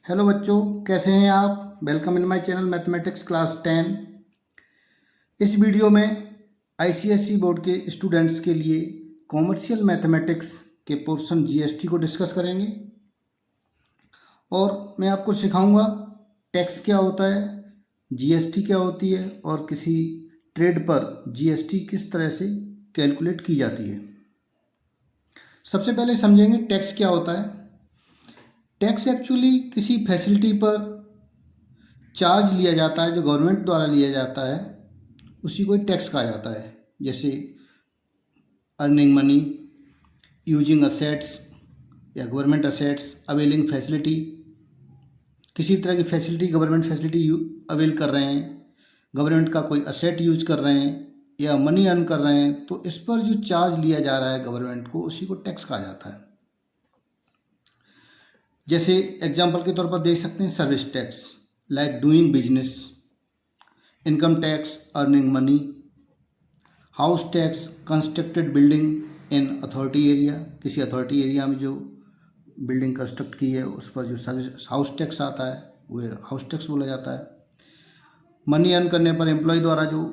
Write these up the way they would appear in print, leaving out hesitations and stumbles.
Hello बच्चों, कैसे हैं आप। Welcome in my channel mathematics class 10। इस वीडियो में आईसीएसई बोर्ड के स्टूडेंट्स के लिए कॉमर्शियल मैथमेटिक्स के पोर्शन जीएसटी को डिस्कस करेंगे और मैं आपको सिखाऊंगा टैक्स क्या होता है, जीएसटी क्या होती है और किसी ट्रेड पर जीएसटी किस तरह से कैलकुलेट की जाती है। सबसे पहले समझेंगे टैक्स क्या होता है। टैक्स एक्चुअली किसी फैसिलिटी पर चार्ज लिया जाता है जो गवर्नमेंट द्वारा लिया जाता है, उसी को टैक्स कहा जाता है। जैसे अर्निंग मनी, यूजिंग असेट्स या गवर्नमेंट असेट्स, अवेलिंग फैसिलिटी, किसी तरह की फैसिलिटी गवर्नमेंट फैसिलिटी अवेल कर रहे हैं, गवर्नमेंट का कोई असेट यूज कर रहे हैं या मनी अर्न कर रहे हैं, तो इस पर जो चार्ज लिया जा रहा है गवर्नमेंट को, उसी को टैक्स कहा जाता है। जैसे एग्जाम्पल के तौर पर देख सकते हैं service tax like doing business, income tax earning money, house tax constructed building in authority area, किसी अथॉरिटी एरिया में जो बिल्डिंग कंस्ट्रक्ट की है उस पर जो सर्विस हाउस टैक्स आता है वो हाउस टैक्स बोला जाता है। मनी अर्न करने पर एम्प्लॉय द्वारा जो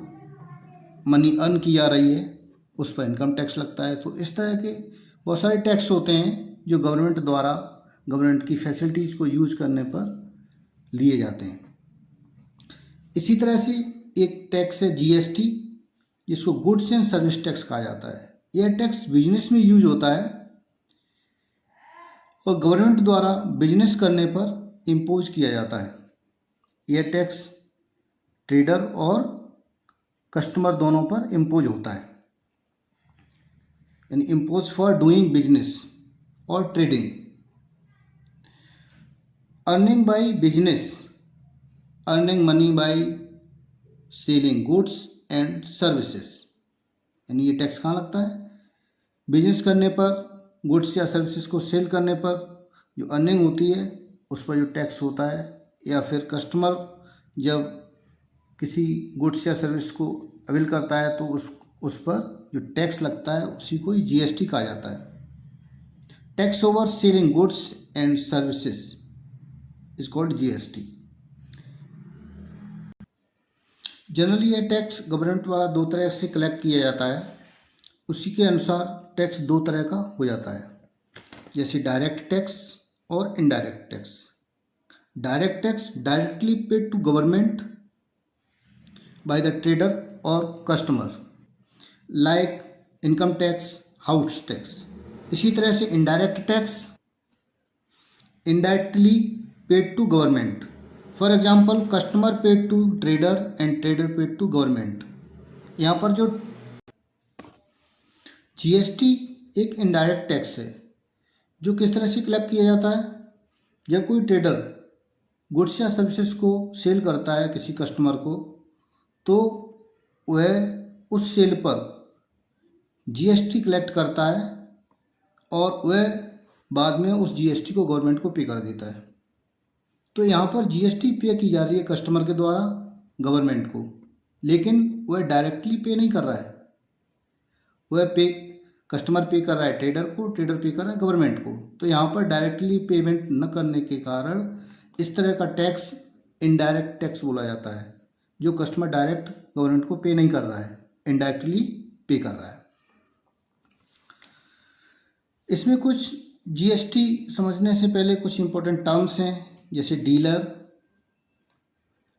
मनी अर्न की जा रही है उस पर इनकम टैक्स लगता है। तो इस तरह के बहुत सारे टैक्स होते हैं जो गवर्नमेंट द्वारा गवर्नमेंट की फैसिलिटीज़ को यूज करने पर लिए जाते हैं। इसी तरह से एक टैक्स है जीएसटी, जिसको गुड्स एंड सर्विस टैक्स कहा जाता है। यह टैक्स बिजनेस में यूज होता है और गवर्नमेंट द्वारा बिजनेस करने पर इम्पोज किया जाता है। यह टैक्स ट्रेडर और कस्टमर दोनों पर इम्पोज होता है, यानी इम्पोज फॉर डूइंग बिजनेस और trading. Earning by business, earning money by selling goods and services, यानी ये टैक्स कहाँ लगता है, बिजनेस करने पर, गुड्स या सर्विसेज को सेल करने पर जो अर्निंग होती है उस पर जो टैक्स होता है, या फिर कस्टमर जब किसी गुड्स या सर्विस को अवेल करता है तो उस पर जो टैक्स लगता है उसी को ही जीएसटी कहा जाता है। Tax over selling goods and services is called GST. Generally यह टैक्स गवर्नमेंट द्वारा दो तरह से कलेक्ट किया जाता है। उसी के अनुसार टैक्स दो तरह का हो जाता है, जैसे डायरेक्ट टैक्स और indirect tax. Direct tax directly paid to government by the trader और customer, like income tax, house tax. इसी तरह से indirect tax indirectly paid to government. For example customer paid to trader and trader paid to government. यहाँ पर जो GST एक indirect tax है जो किस तरह से कलेक्ट किया जाता है। जब कोई ट्रेडर गुड्स या सर्विसेज को सेल करता है किसी कस्टमर को, तो वह उस सेल पर जीएसटी कलेक्ट करता है और वह बाद में उस जीएसटी को गवर्नमेंट को पे कर देता है। तो यहाँ पर जीएसटी पे की जा रही है कस्टमर के द्वारा गवर्नमेंट को, लेकिन वह डायरेक्टली पे नहीं कर रहा है। वह कस्टमर पे कर रहा है ट्रेडर को, ट्रेडर पे कर रहा है गवर्नमेंट को। तो यहाँ पर डायरेक्टली पेमेंट न करने के कारण इस तरह का टैक्स इनडायरेक्ट टैक्स बोला जाता है, जो कस्टमर डायरेक्ट गवर्नमेंट को पे नहीं कर रहा है, इनडायरेक्टली पे कर रहा है। इसमें कुछ जीएसटी समझने से पहले कुछ इंपॉर्टेंट टर्म्स हैं, जैसे डीलर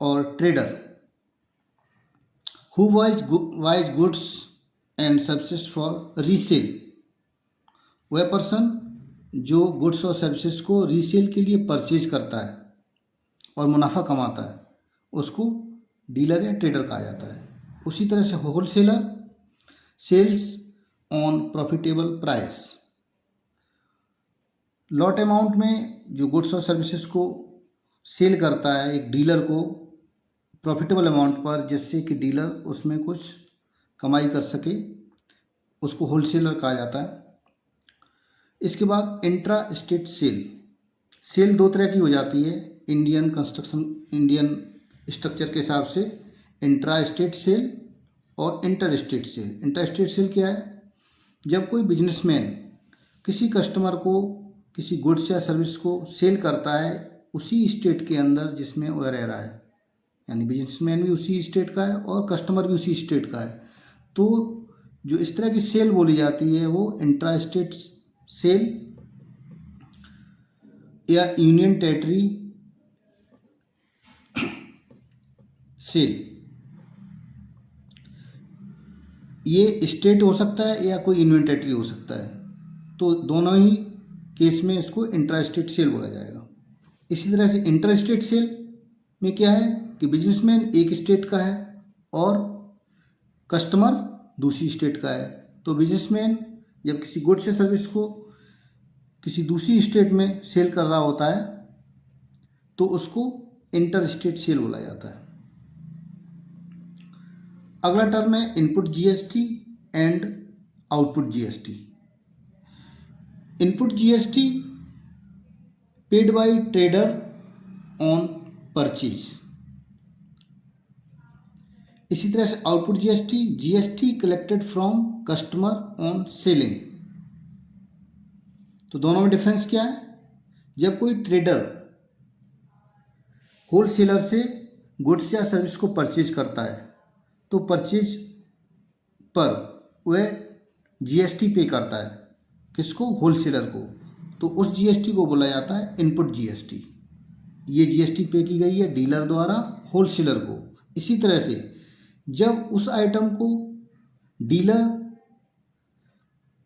और trader. Who buys goods and services for resale, वह पर्सन जो गुड्स और सर्विसेज को रीसेल के लिए परचेज करता है और मुनाफा कमाता है, उसको डीलर या ट्रेडर कहा जाता है। उसी तरह से wholesaler sells on profitable price. Lot amount में जो गुड्स और सर्विसेज को सेल करता है एक डीलर को प्रॉफिटेबल अमाउंट पर, जिससे कि डीलर उसमें कुछ कमाई कर सके, उसको होलसेलर कहा जाता है। इसके बाद इंट्रा स्टेट सेल। सेल दो तरह की हो जाती है इंडियन स्ट्रक्चर के हिसाब से, इंट्रा स्टेट सेल और interstate sale. Interstate sale क्या है, जब कोई बिजनेसमैन किसी कस्टमर को किसी गुड्स या सर्विस को सेल करता है उसी स्टेट के अंदर जिसमें वह रह रहा है, यानी बिजनेसमैन भी उसी स्टेट का है और कस्टमर भी उसी स्टेट का है। तो जो इस तरह की सेल बोली जाती है वो इंट्रा स्टेट सेल या यूनियन टेरिटरी सेल। ये स्टेट हो सकता है या कोई यूनियन टेरिटरी हो सकता है, तो दोनों ही केस में इसको इंट्रा स्टेट सेल बोला जाएगा। इसी तरह से इंटर स्टेट सेल में क्या है कि बिजनेसमैन एक स्टेट का है और कस्टमर दूसरी स्टेट का है। तो बिजनेसमैन जब किसी गुड्स या सर्विस को किसी दूसरी स्टेट में सेल कर रहा होता है तो उसको इंटर स्टेट सेल बोला जाता है। अगला टर्म है input GST and output GST. Input GST paid by trader on purchase. इसी तरह से output GST, GST collected from customer on selling. तो दोनों में डिफरेंस क्या है? जब कोई ट्रेडर होलसेलर से गुड्स या सर्विस को परचेज करता है तो परचेज पर वह जीएसटी पे करता है। किसको? होलसेलर को। तो उस जीएसटी को बोला जाता है इनपुट जीएसटी। ये जीएसटी पे की गई है डीलर द्वारा होलसेलर को। इसी तरह से जब उस आइटम को डीलर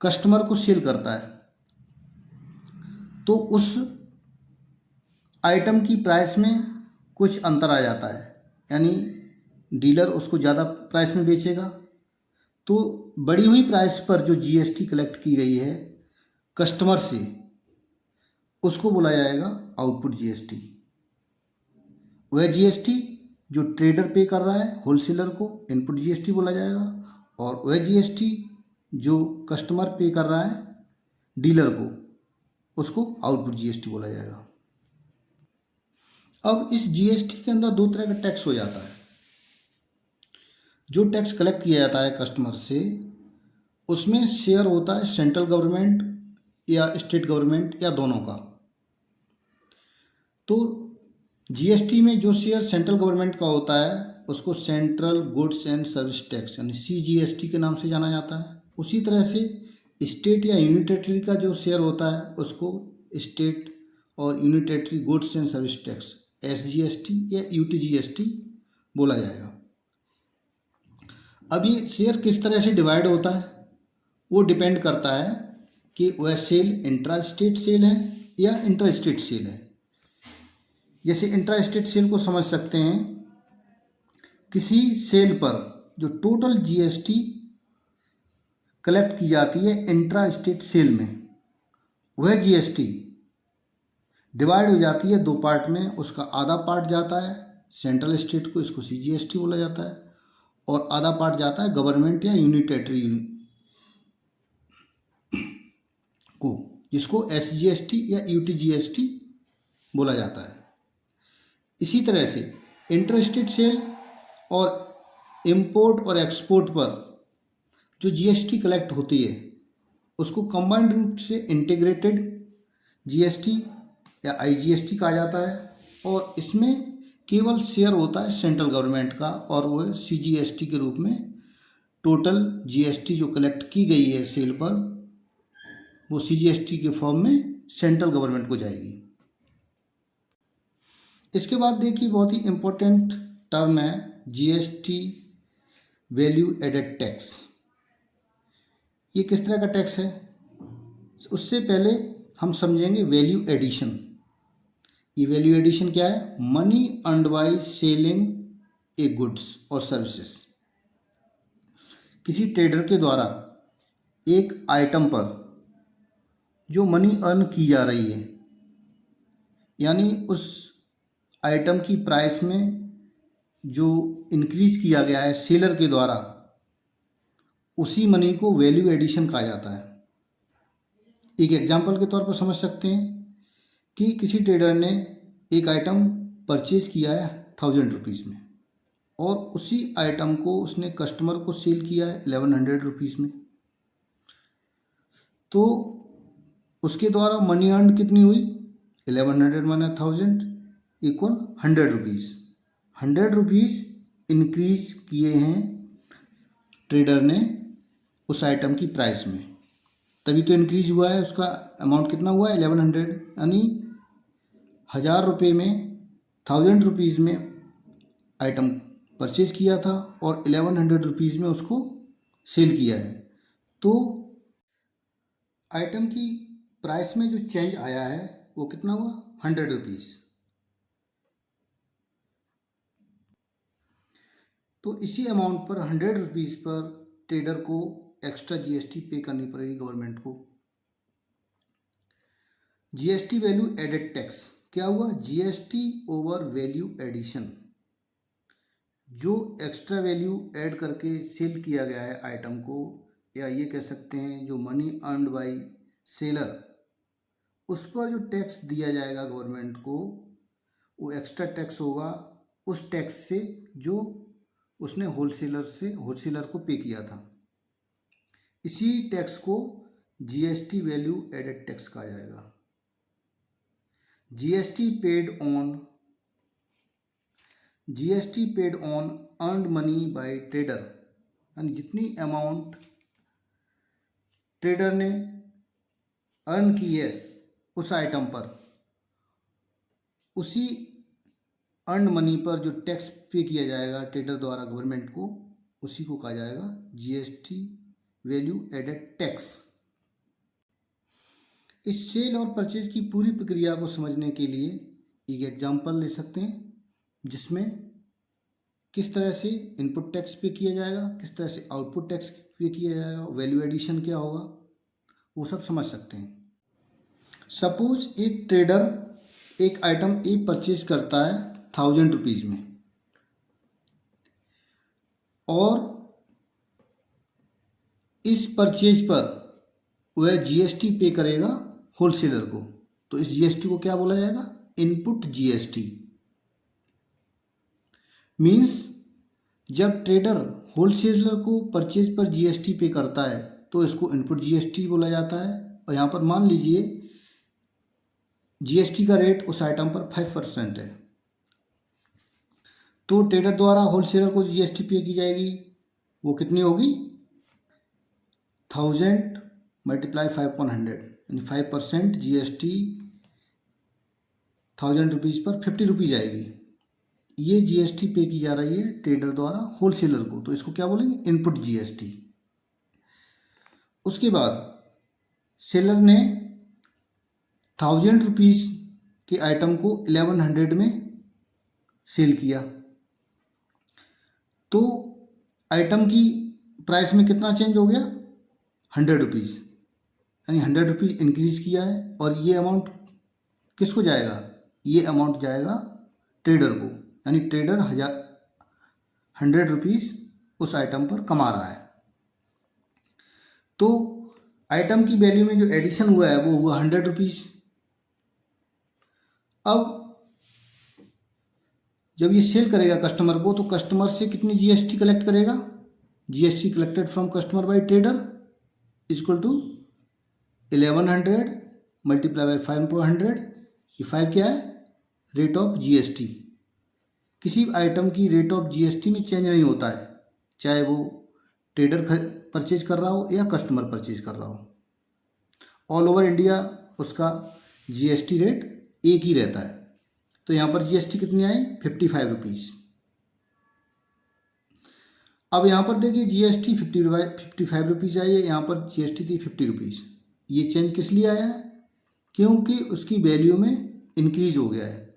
कस्टमर को सेल करता है तो उस आइटम की प्राइस में कुछ अंतर आ जाता है, यानी डीलर उसको ज़्यादा प्राइस में बेचेगा। तो बढ़ी हुई प्राइस पर जो जीएसटी कलेक्ट की गई है कस्टमर से उसको बोला जाएगा आउटपुट जीएसटी। वह जीएसटी जो ट्रेडर पे कर रहा है होलसेलर को इनपुट जीएसटी बोला जाएगा, और वह जीएसटी जो कस्टमर पे कर रहा है डीलर को उसको आउटपुट जीएसटी बोला जाएगा। अब इस जीएसटी के अंदर दो तरह का टैक्स हो जाता है। जो टैक्स कलेक्ट किया जाता है कस्टमर से उसमें शेयर होता है सेंट्रल गवर्नमेंट या स्टेट गवर्नमेंट या दोनों का। तो जीएसटी में जो शेयर सेंट्रल गवर्नमेंट का होता है उसको central goods and service tax यानी सीजीएसटी के नाम से जाना जाता है। उसी तरह से स्टेट या यूनियन टेरिटरी का जो शेयर होता है उसको स्टेट और union territory goods and service tax SGST या यूटीजीएसटी बोला जाएगा। अब ये शेयर किस तरह से डिवाइड होता है वो डिपेंड करता है कि वह सेल इंट्रा स्टेट सेल है या इंटर स्टेट सेल है। जैसे इंट्रा स्टेट सेल को समझ सकते हैं, किसी सेल पर जो टोटल जीएसटी कलेक्ट की जाती है इंट्रा स्टेट सेल में, वह जीएसटी डिवाइड हो जाती है दो पार्ट में। उसका आधा पार्ट जाता है सेंट्रल स्टेट को, इसको सीजीएसटी बोला जाता है, और आधा पार्ट जाता है गवर्नमेंट या यूनियन टेरिटरी को, जिसको एसजीएसटी या यूटीजीएसटी बोला जाता है। इसी तरह से इंटर स्टेट सेल और इंपोर्ट और एक्सपोर्ट पर जो जीएसटी कलेक्ट होती है उसको कंबाइंड रूप से इंटीग्रेटेड जीएसटी या आईजीएसटी कहा जाता है, और इसमें केवल शेयर होता है सेंट्रल गवर्नमेंट का, और वह सीजीएसटी के रूप में टोटल जीएसटी जो कलेक्ट की गई है सेल पर वो सीजीएसटी के फॉर्म में सेंट्रल गवर्नमेंट को जाएगी। इसके बाद देखिए बहुत ही इम्पोर्टेंट टर्म है जीएसटी वैल्यू एडेड टैक्स। ये किस तरह का टैक्स है? उससे पहले हम समझेंगे वैल्यू एडिशन। ये वैल्यू एडिशन क्या है? Money earned by selling A goods और सर्विसेज। किसी ट्रेडर के द्वारा एक आइटम पर जो मनी अर्न की जा रही है, यानी उस आइटम की प्राइस में जो इंक्रीज किया गया है सेलर के द्वारा, उसी मनी को वैल्यू एडिशन कहा जाता है। एक एग्जांपल के तौर पर समझ सकते हैं कि किसी ट्रेडर ने एक आइटम परचेज किया है 1000 रुपीज़ में, और उसी आइटम को उसने कस्टमर को सेल किया है 1100 रुपीज़ में। तो उसके द्वारा मनी अर्न कितनी हुई? 1100 minus 1000, equal 100 rupees. 100 rupees increase किए हैं ट्रेडर ने उस आइटम की प्राइस में, तभी तो इंक्रीज हुआ है। उसका अमाउंट कितना हुआ है 1100, यानी 1000 रुपये में 1000 रुपीज़ में आइटम परचेज किया था और 1100 रुपीज़ में उसको सेल किया है। तो आइटम की प्राइस में जो चेंज आया है वो कितना हुआ 100 रुपीज़। तो इसी अमाउंट पर 100 रुपीज़ पर ट्रेडर को एक्स्ट्रा जीएसटी पे करनी पड़ेगी गवर्नमेंट को। जीएसटी वैल्यू एडेड टैक्स क्या हुआ, जीएसटी ओवर वैल्यू एडिशन। जो एक्स्ट्रा वैल्यू ऐड करके सेल किया गया है आइटम को, या ये कह सकते हैं जो मनी अर्नड बाय सेलर, उस पर जो टैक्स दिया जाएगा गवर्नमेंट को, वो एक्स्ट्रा टैक्स होगा उस टैक्स से जो उसने होलसेलर को पे किया था। इसी टैक्स को जीएसटी वैल्यू एडेड टैक्स कहा जाएगा। GST paid on earned money by trader, यानी जितनी अमाउंट ट्रेडर ने अर्न की है उस आइटम पर, उसी अर्न मनी पर जो टैक्स पे किया जाएगा ट्रेडर द्वारा गवर्नमेंट को, उसी को कहा जाएगा जीएसटी वैल्यू एडेड टैक्स। इस सेल और परचेज की पूरी प्रक्रिया को समझने के लिए एक एग्जांपल ले सकते हैं, जिसमें किस तरह से इनपुट टैक्स पे किया जाएगा, किस तरह से आउटपुट टैक्स पे किया जाएगा, वैल्यू एडिशन क्या होगा, वो सब समझ सकते हैं। सपोज एक ट्रेडर एक आइटम ए परचेज करता है 1000 रुपीज़ में, और इस परचेज पर वह जीएसटी पे करेगा होलसेलर को। तो इस जीएसटी को क्या बोला जाएगा, इनपुट जीएसटी। मीन्स जब ट्रेडर होलसेलर को परचेज पर जीएसटी पे करता है तो इसको इनपुट जीएसटी बोला जाता है। और यहाँ पर मान लीजिए जीएसटी का रेट उस आइटम पर 5% है, तो ट्रेडर द्वारा होलसेलर को जीएसटी पे की जाएगी, वो कितनी होगी 1000 मल्टीप्लाई 5/100, यानी 5% जीएसटी 1000 रुपीज़ पर 50 रुपीज़ आएगी। ये जीएसटी पे की जा रही है ट्रेडर द्वारा होलसेलर को, तो इसको क्या बोलेंगे, इनपुट जीएसटी। उसके बाद सेलर ने 1000 रुपीज़ के आइटम को 1100 में सेल किया, तो आइटम की प्राइस में कितना चेंज हो गया 100 रुपीज़, यानी 100 रुपीज़ इंक्रीज किया है। और ये अमाउंट किसको जाएगा, ये अमाउंट जाएगा ट्रेडर को, यानी ट्रेडर 100 रुपीज़ उस आइटम पर कमा रहा है। तो आइटम की वैल्यू में जो एडिशन हुआ है वो हुआ 100 रुपीज़। अब जब ये सेल करेगा कस्टमर को, तो कस्टमर से कितनी जीएसटी कलेक्ट करेगा, GST collected from customer by trader equal to 1100 multiply by 5/100। ये 5 क्या है, रेट ऑफ जीएसटी। किसी आइटम की रेट ऑफ जीएसटी में चेंज नहीं होता है, चाहे वो ट्रेडर परचेज कर रहा हो या कस्टमर परचेज कर रहा हो। ऑल ओवर इंडिया उसका जीएसटी रेट एक ही रहता है। तो यहाँ पर जीएसटी कितनी आई 55 रुपीज़। अब यहाँ पर देखिए जीएसटी 55 रुपीज़ आई है, यहाँ पर जीएसटी थी 50 रुपीज़। ये चेंज किस लिए आया है, क्योंकि उसकी वैल्यू में इंक्रीज हो गया है,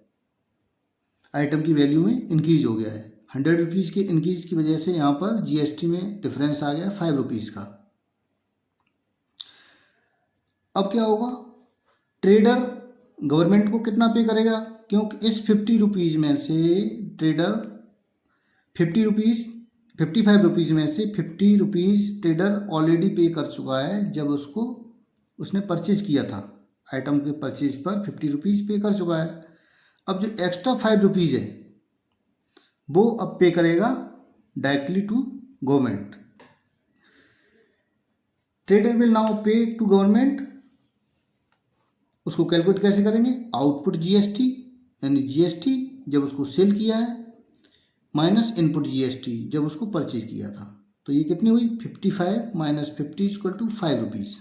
आइटम की वैल्यू में इंक्रीज हो गया है। 100 रुपीज़ के इंक्रीज की वजह से यहाँ पर जीएसटी में डिफरेंस आ गया 5 रुपीज़ का। अब क्या होगा, ट्रेडर गवर्नमेंट को कितना पे करेगा, क्योंकि इस 50 रुपीज़ में से ट्रेडर 55 रुपीज़ में से 50 रुपीज़ ट्रेडर ऑलरेडी पे कर चुका है जब उसने परचेज किया था। आइटम के परचेज पर 50 रुपीज़ पे कर चुका है। अब जो एक्स्ट्रा 5 रुपीज़ है वो अब पे करेगा directly to government. Trader will now pay to government. उसको कैलकुलेट कैसे करेंगे, आउटपुट जीएसटी, यानी जीएसटी जब उसको सेल किया है माइनस इनपुट जीएसटी जब उसको परचेज किया था। तो ये कितनी हुई 55 माइनस 50 इक्वल टू 5 रुपीज़।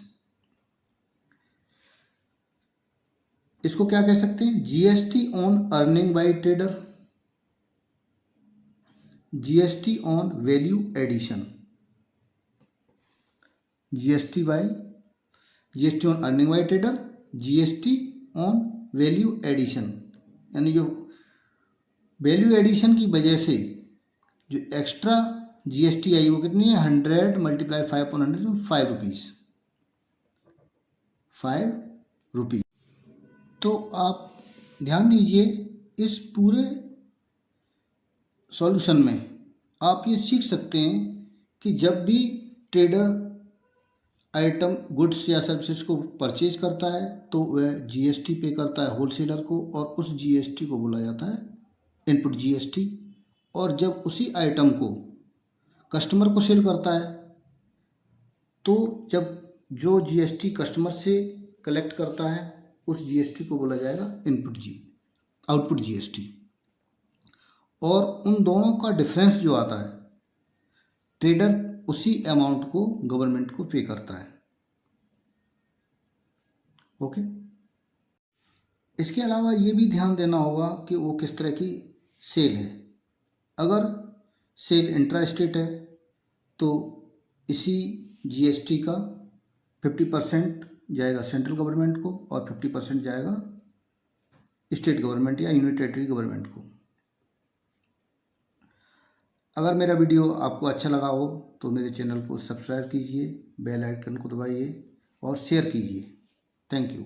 इसको क्या कह सकते हैं, GST on earning by trader, GST on value addition, GST on earning by trader, GST on value addition. यानी जो वैल्यू एडिशन की वजह से जो एक्स्ट्रा जीएसटी आई वो कितनी है 100 मल्टीप्लाई 5/100 5 रुपीज़, 5 रुपीज़। तो आप ध्यान दीजिए इस पूरे सॉल्यूशन में आप ये सीख सकते हैं कि जब भी ट्रेडर आइटम गुड्स या सर्विसेज को परचेज करता है तो वह जीएसटी पे करता है होलसेलर को, और उस जीएसटी को बोला जाता है इनपुट जीएसटी। और जब उसी आइटम को कस्टमर को सेल करता है तो जब जो जीएसटी कस्टमर से कलेक्ट करता है उस जीएसटी को बोला जाएगा आउटपुट जीएसटी। और उन दोनों का डिफरेंस जो आता है ट्रेडर उसी अमाउंट को गवर्नमेंट को पे करता है। ओके। इसके अलावा ये भी ध्यान देना होगा कि वो किस तरह की सेल है। अगर सेल इंट्रा स्टेट है तो इसी जीएसटी का 50% जाएगा सेंट्रल गवर्नमेंट को और 50% जाएगा स्टेट गवर्नमेंट या यूनियन टेरिटरी गवर्नमेंट को। अगर मेरा वीडियो आपको अच्छा लगा हो तो मेरे चैनल को सब्सक्राइब कीजिए, बेल आइकन को दबाइए और शेयर कीजिए। Thank you.